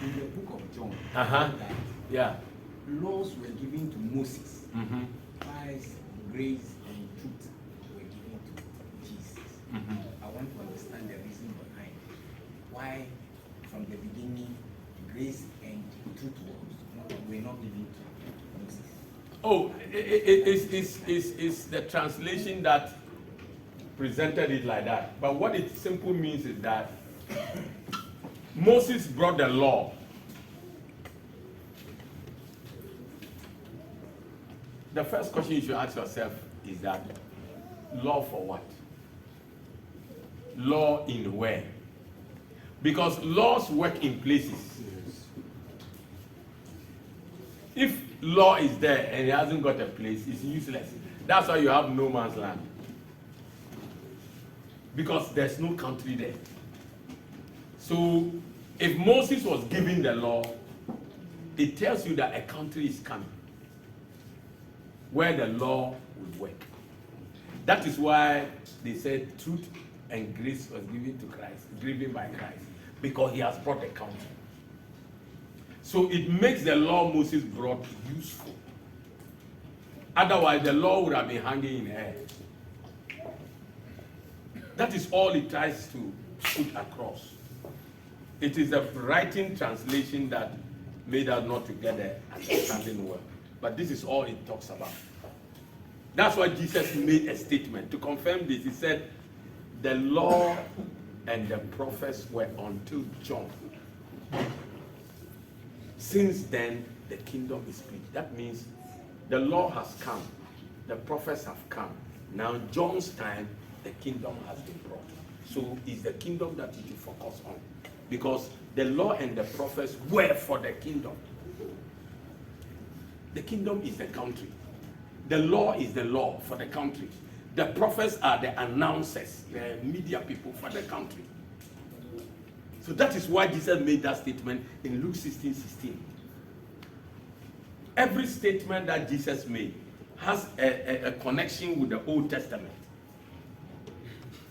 in the book of John, Uh-huh. that Yeah. laws were given to Moses, Mm-hmm. while grace and truth were given to Jesus. Mm-hmm. I want to understand the reason behind why, from the beginning, grace and truth were not given to Moses. Oh, it's the translation that presented it like that. But what it simply means is that Moses brought the law. The first question you should ask yourself is that law for what? Law in where? Because laws work in places. If law is there and it hasn't got a place, it's useless. That's why you have no man's land. Because there's no country there. So if Moses was giving the law, it tells you that a country is coming where the law would work. That is why they said truth and grace was given to Christ, given by Christ, because he has brought the country. So it makes the law Moses brought useful. Otherwise, the law would have been hanging in the air. That is all it tries to put across. It is a writing translation that made us not to get the understanding well. But this is all it talks about. That's why Jesus made a statement to confirm this. He said, the law and the prophets were until John. Since then, the kingdom is preached. That means the law has come, the prophets have come. Now, John's time, the kingdom has been brought. So it's the kingdom that you should focus on. Because the law and the prophets were for the kingdom. The kingdom is the country. The law is the law for the country. The prophets are the announcers, the media people for the country. So that is why Jesus made that statement in Luke 16:16. Every statement that Jesus made has a connection with the Old Testament.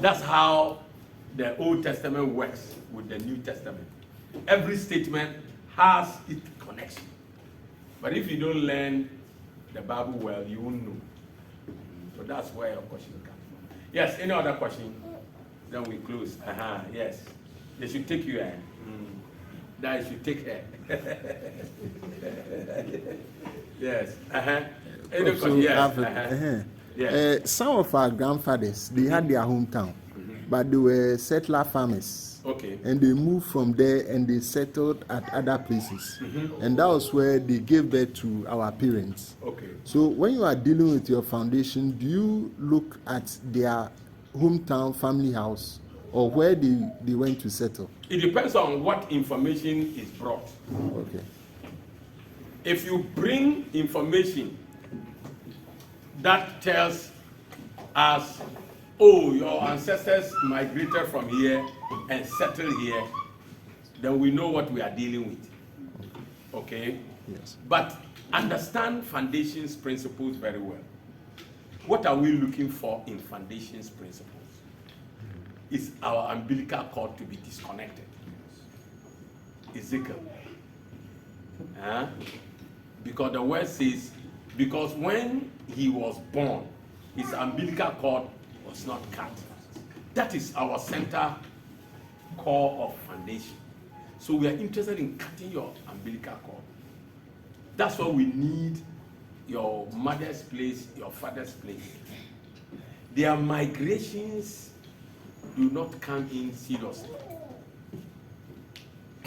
That's how the Old Testament works with the New Testament. Every statement has its connection. But if you don't learn the Bible well, you won't know. So that's where your question comes from. Yes, any other question? Then we close. Yes. They should take you here. That should take her. Yes. Any question? Yes. Yes. Some of our grandfathers, they had their hometown, but they were settler farmers. Okay. And they moved from there and they settled at other places. And that was where they gave birth to our parents. Okay. So when you are dealing with your foundation, do you look at their hometown family house or where they went to settle? It depends on what information is brought. Okay. If you bring information that tells us, oh, your ancestors migrated from here and settled here, then we know what we are dealing with. Okay? Yes. But understand foundations principles very well. What are we looking for in foundations principles? Is our umbilical cord to be disconnected? Ezekiel. Because the word says, because when he was born, his umbilical cord was not cut. That is our center core of foundation. So we are interested in cutting your umbilical cord. That's why we need your mother's place, your father's place. Their migrations do not come in seriously.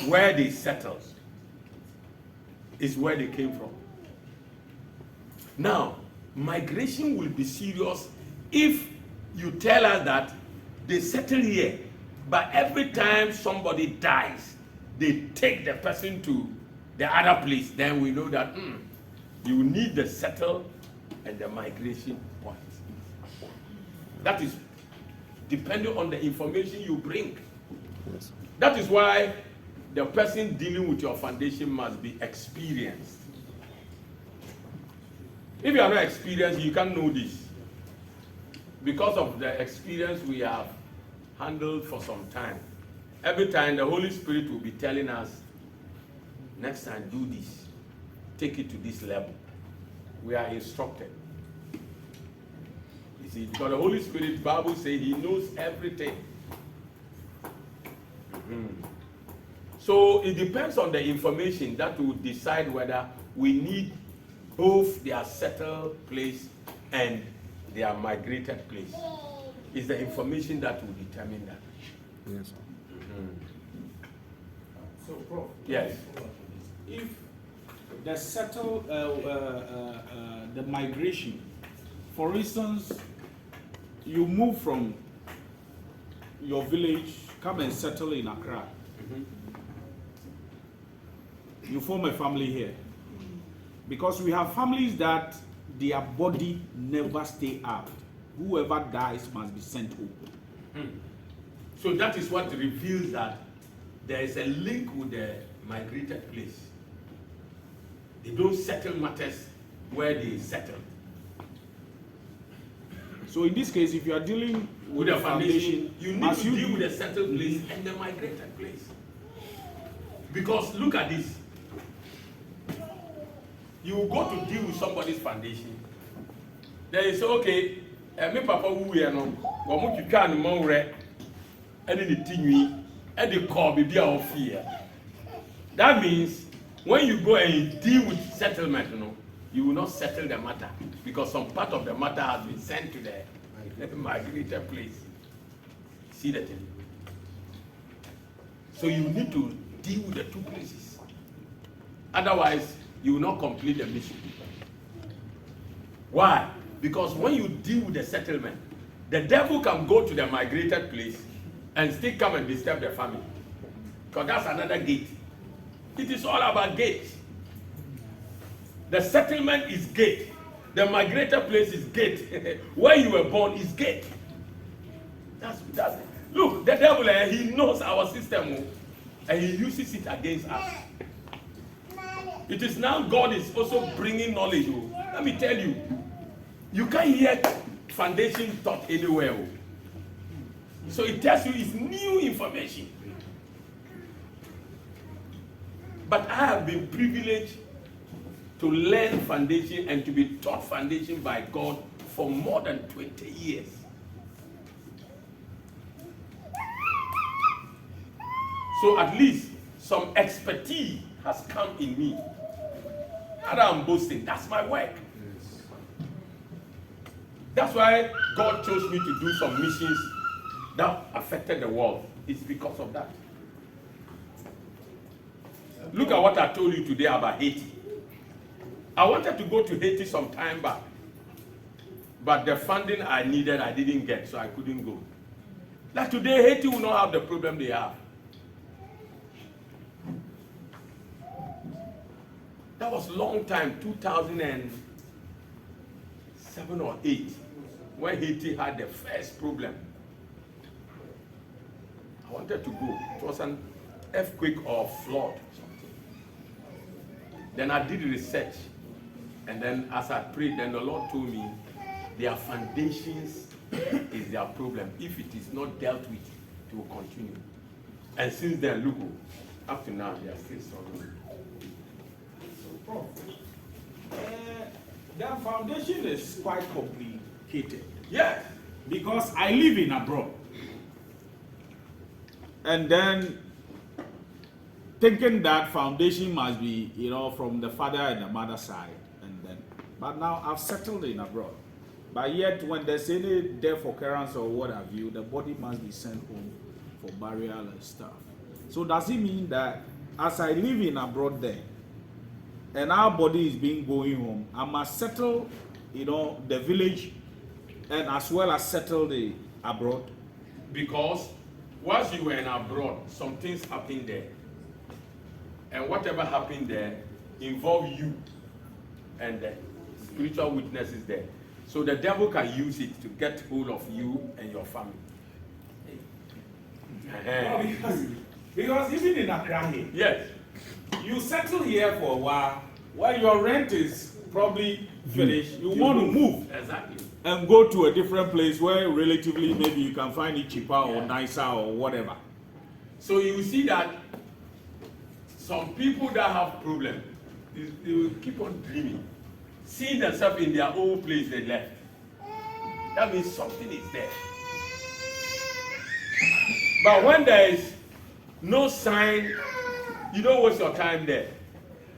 Where they settled is where they came from. Now, migration will be serious if you tell us that they settle here, but every time somebody dies, they take the person to the other place. Then we know that you need the settle and the migration point. That is depending on the information you bring. Yes. That is why the person dealing with your foundation must be experienced. If you are not experienced, you can't know this. Because of the experience we have handled for some time, every time the Holy Spirit will be telling us next time do this, take it to this level. We are instructed. You see, because the Holy Spirit, Bible says he knows everything. So it depends on the information that will decide whether we need both their settled place and their migrated place. It's the information that will determine that. Yes, sir. So, Prof, Yes. if the settle, the migration, for instance, you move from your village, come and settle in Accra. You form a family here. Because we have families that their body never stay out. Whoever dies must be sent home. So that is what reveals that there is a link with the migrated place. They don't settle matters where they settle. So in this case, if you are dealing With the foundation, you need must to you deal be- with the settled place and the migrated place. Because look at this. You go to deal with somebody's foundation. Then you say, okay, me papa who we are no, we want to can more and then the thing and the call be our fear. That means when you go and you deal with settlement, you will not settle the matter because some part of the matter has been sent to the migrated place. See the thing? So you need to deal with the two places. Otherwise, you will not complete the mission. Why? Because when you deal with the settlement, the devil can go to the migrated place and still come and disturb the family. Because that's another gate. It is all about gates. The settlement is gate. The migrated place is gate. Where you were born is gate. That's it. Look, the devil, he knows our system and he uses it against us. It is now God is also bringing knowledge. Let me tell you, you can't hear foundation taught anywhere. So it tells you it's new information. But I have been privileged to learn foundation and to be taught foundation by God for more than 20 years. So at least some expertise has come in me. Not that I'm boasting, that's my work. That's why God chose me to do some missions that affected the world. It's because of that. Look at what I told you today about Haiti. I wanted to go to Haiti some time back, but the funding I needed, I didn't get, so I couldn't go. Like today, Haiti will not have the problem they have. That was a long time, 2007 or 8, when Haiti had the first problem. I wanted to go. It was an earthquake or flood. Then I did research. And then as I prayed, then the Lord told me their foundations is their problem. If it is not dealt with, it will continue. And since then, look, up to now, they are still struggling. Prof, the foundation is quite complicated. Yes. Because I live in abroad. And then thinking that foundation must be, from the father and the mother side. And then, but now I've settled in abroad. But yet when there's any death occurrence or what have you, the body must be sent home for burial and stuff. So does it mean that as I live in abroad there, and our body is being going home, I must settle, the village, and as well as settle the abroad? Because once you were in abroad, some things happened there. And whatever happened there involved you and the spiritual witnesses there. So the devil can use it to get hold of you and your family. Because even in Accra here, Yes. you settle here for a while, while your rent is probably finished, you want to move Exactly. and go to a different place where relatively maybe you can find it cheaper or Yeah. nicer or whatever. So you see that Some people that have problems, they will keep on dreaming, seeing themselves in their old place they left. That means something is there. But when there is no sign, you don't waste your time there.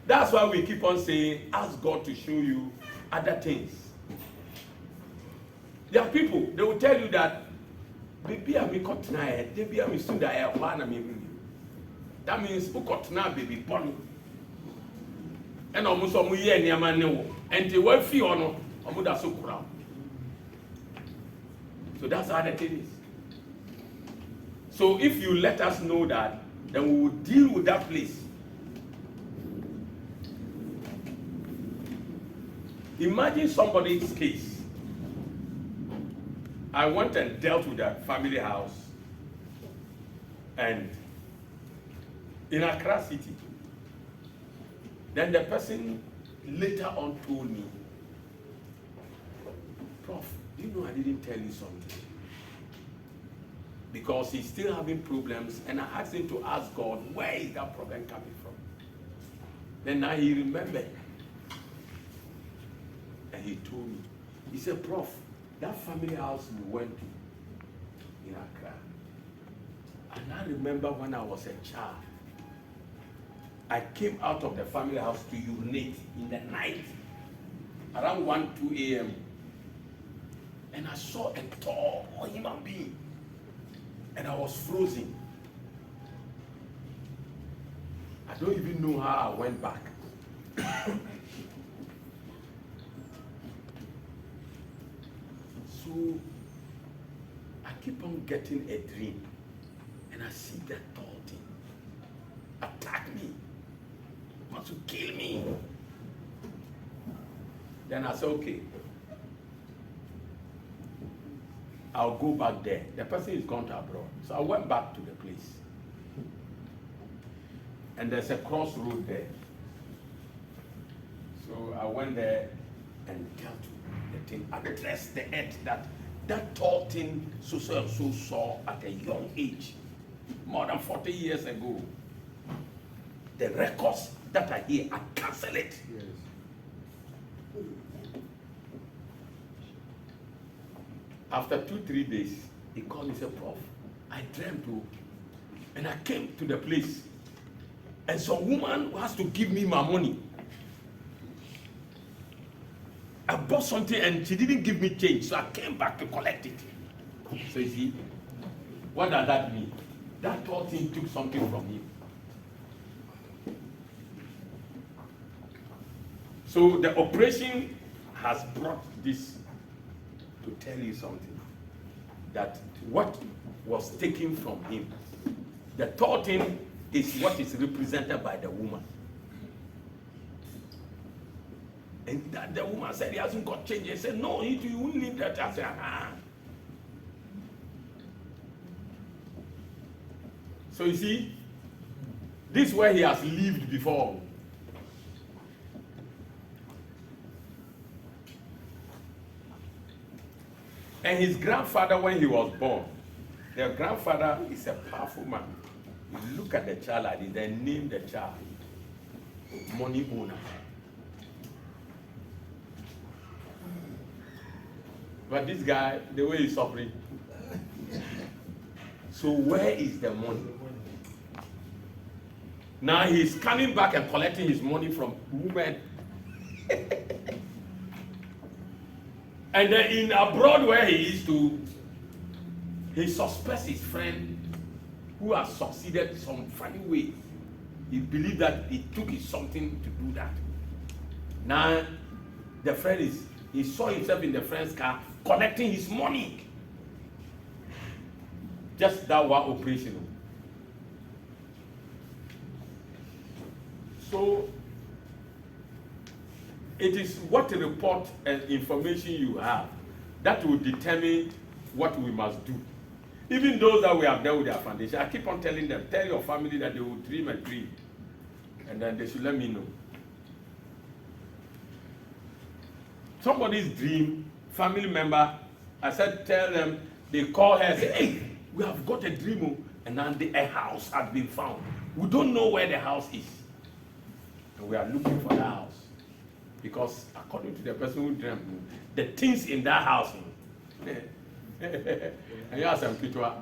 That's why we keep on saying, ask God to show you other things. There are people, they will tell you that, baby, I'm caught tonight, baby, I'm soon there, that means, who got now, baby, bonny. And almost a year near my new, and the word fee on that so crowd. So that's how the thing is. So if you let us know that, then we will deal with that place. Imagine somebody's case. I went and dealt with that family house, and in Accra City. Then the person later on told me, Prof, do you know I didn't tell you something? Because he's still having problems, and I asked him to ask God, where is that problem coming from? Then now he remembered. And he told me, he said, Prof, that family house we went to in Accra, and I remember when I was a child, I came out of the family house to urinate in the night, around 1, 2 a.m. And I saw a tall human being, and I was frozen. I don't even know how I went back. So I keep on getting a dream, and I see that tall thing attack me, wants to kill me. Then I said, okay, I'll go back there. The person is gone to abroad. So I went back to the place. And there's a crossroad there. So I went there and dealt with the thing. I addressed the earth that tall thing so saw at a young age, more than 40 years ago. The records that are here, I cancel it. Yes. After 2-3 days, he called me and said, Prof, I dreamt too. And I came to the place. And some woman has to give me my money. I bought something and she didn't give me change. So I came back to collect it. So you see, what does that mean? That tall thing took something from him. So the operation has brought this to tell you something, that what was taken from him, the tall thing is what is represented by the woman. And that the woman said he hasn't got change. He said, no, you won't leave that. I said, So you see, this is where he has lived before. And his grandfather, when he was born, their grandfather is a powerful man. You look at the child like this, they named the child Money Owner. But this guy, the way he's suffering. So where is the money? Now he's coming back and collecting his money from women. And then in abroad where he is to, he suspects his friend who has succeeded some funny way. He believed that it took his something to do that. Now the friend he saw himself in the friend's car collecting his money. Just that one operation. So it is what report and information you have that will determine what we must do. Even those that we have dealt with their foundation, I keep on telling them, tell your family that they will dream a dream. And then they should let me know. Somebody's dream, family member, I said, tell them, they call her and say, hey, we have got a dream. And then a house has been found. We don't know where the house is. and we are looking for that house. Because according to the person who dreamt, the things in that house, and you have some kitwa,